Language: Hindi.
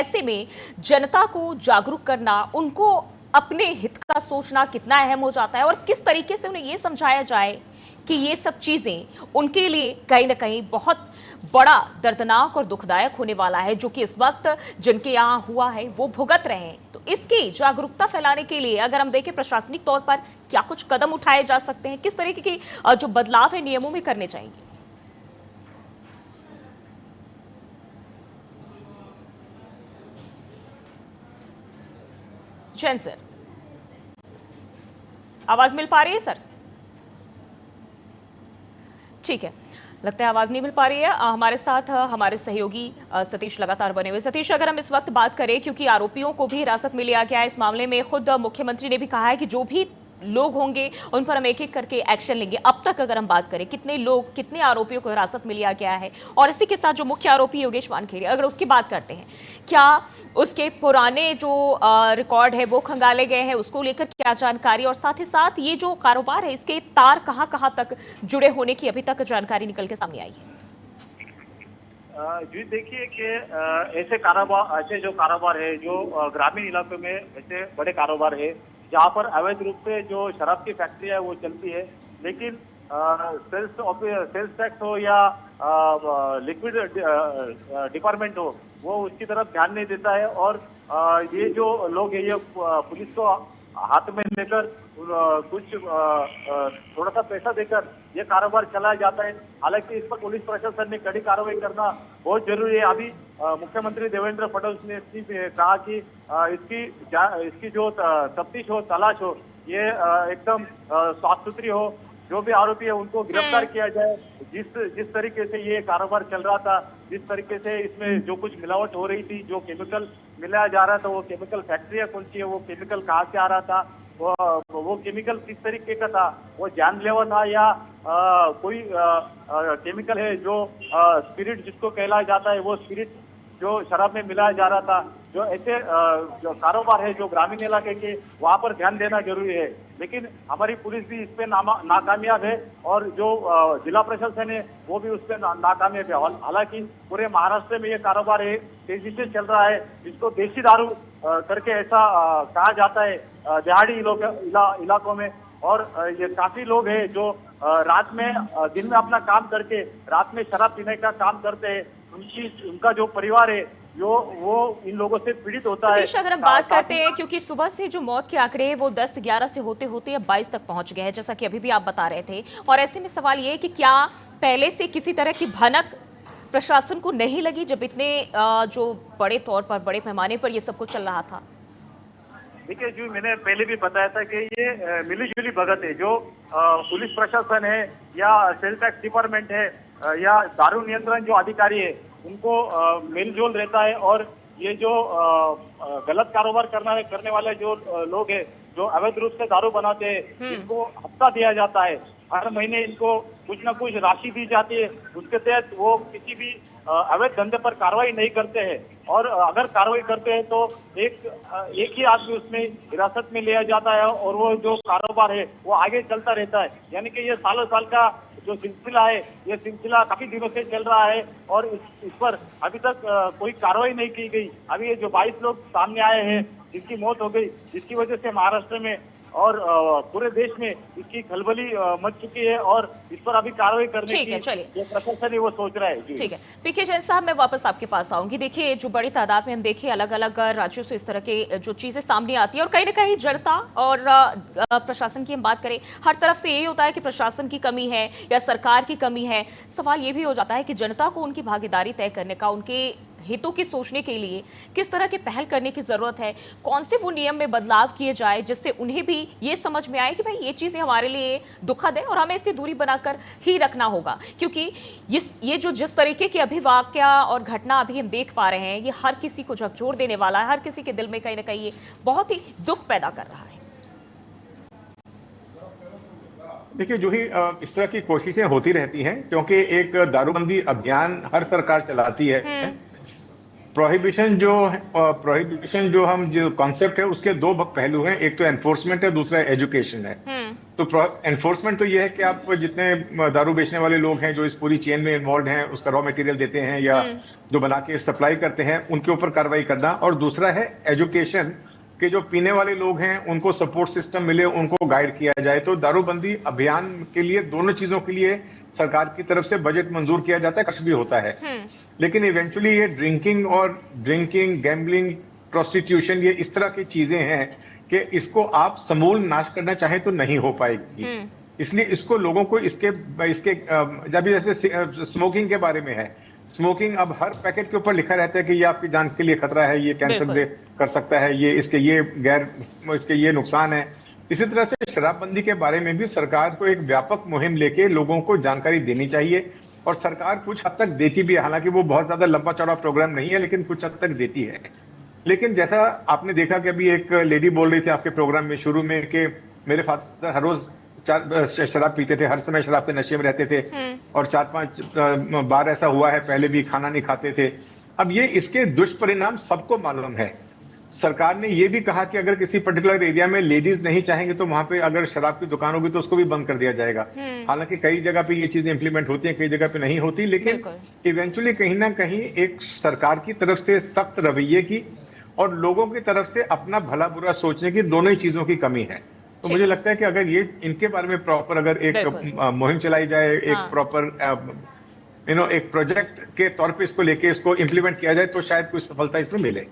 ऐसे में जनता को जागरूक करना, उनको अपने हित का सोचना कितना अहम हो जाता है और किस तरीके से उन्हें यह समझाया जाए कि ये सब चीजें उनके लिए कहीं ना कहीं बहुत बड़ा दर्दनाक और दुखदायक होने वाला है, जो कि इस वक्त जिनके यहाँ हुआ है वो भुगत रहे हैं। तो इसकी जागरूकता फैलाने के लिए अगर हम देखें प्रशासनिक तौर पर क्या कुछ कदम उठाए जा सकते हैं, किस तरीके की जो बदलाव है नियमों में करने चाहिए? जैन सर, आवाज मिल पा रही है सर? ठीक है, लगता है आवाज नहीं मिल पा रही है। हमारे साथ हमारे सहयोगी सतीश लगातार बने हुए। सतीश, अगर हम इस वक्त बात करें, क्योंकि आरोपियों को भी हिरासत में लिया गया है इस मामले में, खुद मुख्यमंत्री ने भी कहा है कि जो भी लोग होंगे उन पर हम एक एक करके एक्शन लेंगे। अब तक अगर हम बात करें कितने लोग, कितने आरोपियों को हिरासत में लिया गया है, और इसी के साथ जो मुख्य आरोपी योगेश वानखेड़े, अगर उसकी बात करते हैं, क्या उसके पुराने जो रिकॉर्ड है वो खंगाले गए हैं, उसको लेकर क्या जानकारी, और साथ ही साथ ये जो कारोबार है इसके तार कहां कहां तक जुड़े होने की अभी तक जानकारी निकल के सामने आई है? जी देखिए कि ऐसे जो कारोबार है, जो ग्रामीण इलाकों में ऐसे बड़े कारोबार है जहाँ पर अवैध रूप से जो शराब की फैक्ट्री है वो चलती है, लेकिन सेल्स टैक्स हो या लिक्विड डिपार्टमेंट हो, वो उसकी तरफ ध्यान नहीं देता है। और ये जो लोग है ये पुलिस को हाथ में लेकर कुछ थोड़ा सा पैसा देकर ये कारोबार चलाया जाता है। हालांकि इस पर पुलिस प्रशासन ने कड़ी कार्रवाई करना बहुत जरूरी है। अभी मुख्यमंत्री देवेंद्र फडणवीस ने कहा कि इसकी जो तफ्तीश हो, तलाश हो, ये एकदम साफ सुथरी हो, जो भी आरोपी है उनको गिरफ्तार किया जाए। जिस तरीके से ये कारोबार चल रहा था, जिस तरीके से इसमें जो कुछ मिलावट हो रही थी, जो केमिकल मिलाया जा रहा था, वो केमिकल फैक्ट्रियां कौन सी है, वो केमिकल कहाँ से आ रहा था, वो केमिकल किस तरीके का था, वो जानलेवा था या कोई केमिकल है जो स्पिरिट जिसको कहलाया जाता है, वो स्पिरिट जो शराब में मिलाया जा रहा था। जो ऐसे जो कारोबार है जो ग्रामीण इलाके के, वहां पर ध्यान देना जरूरी है। लेकिन हमारी पुलिस भी इस पे नाकामयाब है और जो जिला प्रशासन है वो भी उस पे नाकामयाब है। हालांकि पूरे महाराष्ट्र में ये कारोबार है तेजी से चल रहा है, जिसको देसी दारू करके ऐसा कहा जाता है दिहाड़ी इलाकों में। और ये काफी लोग हैं जो रात में, दिन में अपना काम करके रात में शराब पीने का काम करते हैं। उनका जो परिवार है वो इन लोगों से पीड़ित होता है। सतीश, अगर हम बात करते हैं, क्योंकि सुबह से जो मौत के आंकड़े हैं वो 10-11 से होते होते अब 22 तक पहुंच गए हैं, जैसा कि अभी भी आप बता रहे थे, और ऐसे में सवाल ये है कि क्या पहले से किसी तरह की भनक प्रशासन को नहीं लगी जब इतने जो बड़े तौर पर, बड़े पैमाने पर ये सब कुछ चल रहा था? देखिए, जो मैंने पहले भी बताया था कि ये मिलीजुली भगत है। जो पुलिस प्रशासन है या सेल टैक्स डिपार्टमेंट है या दारू नियंत्रण जो अधिकारी है, उनको मेलजोल रहता है। और ये जो गलत कारोबार करने वाले जो लोग हैं, जो अवैध रूप से दारू बनाते हैं, इनको हफ्ता दिया जाता है। हर महीने इनको कुछ ना कुछ राशि दी जाती है। उसके तहत वो किसी भी अवैध धंधे पर कार्रवाई नहीं करते हैं, और अगर कार्रवाई करते हैं तो एक ही आदमी उसमें हिरासत में लिया जाता है और वो जो कारोबार है वो आगे चलता रहता है। यानी कि ये सालों साल का जो सिलसिला है, ये सिलसिला काफी दिनों से चल रहा है और इस पर अभी तक कोई कार्रवाई नहीं की गई। अभी ये जो 22 लोग सामने आए हैं जिनकी मौत हो गई, जिसकी वजह से महाराष्ट्र में और पूरे देश में इसकी खलबली मच चुकी है, और इस पर अभी कार्रवाई करने की जो प्रशासन है वो सोच रहा है। ठीक है, पीके जैन साहब, मैं वापस आपके पास आऊंगी। देखिए, जो बड़ी तादाद में हम देखें अलग अलग राज्यों से इस तरह के जो चीजें सामने आती है, और कहीं ना कहीं जनता और प्रशासन की हम बात करें, हर तरफ से यही होता है कि प्रशासन की कमी है या सरकार की कमी है। सवाल ये भी हो जाता है कि जनता को उनकी भागीदारी तय करने का, उनके हितों की सोचने के लिए किस तरह के पहल करने की जरूरत है, कौन से वो नियम में बदलाव किए जाए जिससे उन्हें भी ये समझ में आए कि भाई ये चीजें हमारे लिए दुखद है और हमें इससे दूरी बनाकर ही रखना होगा। क्योंकि ये जो जिस तरीके की अभी वाकया और घटना अभी हम देख पा रहे हैं, ये हर किसी को झकझोर देने वाला है, हर किसी के दिल में कहीं ना कहीं ये बहुत ही दुख पैदा कर रहा है। देखिए, जो ही इस तरह की कोशिशें होती रहती हैं, क्योंकि एक दारूबंदी अभियान हर सरकार चलाती है। प्रोहिबिशन जो हम जो कॉन्सेप्ट है उसके दो पहलू हैं, एक तो एनफोर्समेंट है, दूसरा एजुकेशन है। तो एनफोर्समेंट तो ये है कि आप जितने दारू बेचने वाले लोग हैं जो इस पूरी चेन में इन्वॉल्व हैं, उसका रॉ मटेरियल देते हैं या जो बना के सप्लाई करते हैं, उनके ऊपर कार्रवाई करना। और दूसरा है एजुकेशन, कि जो पीने वाले लोग हैं उनको सपोर्ट सिस्टम मिले, उनको गाइड किया जाए। तो दारूबंदी अभियान के लिए दोनों चीजों के लिए सरकार की तरफ से बजट मंजूर किया जाता है, खर्च भी होता है। लेकिन इवेंचुअली ये ड्रिंकिंग, गैम्बलिंग, प्रोस्टिट्यूशन, ये इस तरह की चीजें हैं कि इसको आप समूल नाश करना चाहें तो नहीं हो पाएगी। इसलिए इसको लोगों को इसके जब जैसे स्मोकिंग के बारे में है, स्मोकिंग अब हर पैकेट के ऊपर लिखा रहता है कि ये आपकी जान के लिए खतरा है, ये कैंसर कर सकता है, ये इसके ये नुकसान है। इसी तरह से शराबबंदी के बारे में भी सरकार को एक व्यापक मुहिम लेके लोगों को जानकारी देनी चाहिए, और सरकार कुछ हद तक देती भी है। हालांकि वो बहुत ज्यादा लंबा चौड़ा प्रोग्राम नहीं है, लेकिन कुछ हद तक देती है। लेकिन जैसा आपने देखा कि अभी एक लेडी बोल रही थी आपके प्रोग्राम में शुरू में कि मेरे फादर हर रोज शराब पीते थे, हर समय शराब के नशे में रहते थे, और 4-5 बार ऐसा हुआ है, पहले भी खाना नहीं खाते थे। अब ये इसके दुष्परिणाम सबको मालूम है। सरकार ने ये भी कहा कि अगर किसी पर्टिकुलर एरिया में लेडीज नहीं चाहेंगे तो वहां पे अगर शराब की दुकान होगी तो उसको भी बंद कर दिया जाएगा। हालांकि कई जगह पे ये चीजें इंप्लीमेंट होती हैं, कई जगह पे नहीं होती, लेकिन इवेंचुअली कहीं ना कहीं एक सरकार की तरफ से सख्त रवैये की और लोगों की तरफ से अपना भला बुरा सोचने की, दोनों ही चीजों की कमी है। तो मुझे लगता है कि अगर ये इनके बारे में प्रॉपर अगर एक मुहिम चलाई जाए, एक प्रॉपर एक प्रोजेक्ट के तौर पे इसको लेके इसको इंप्लीमेंट किया जाए, तो शायद कुछ सफलता इसमें मिले।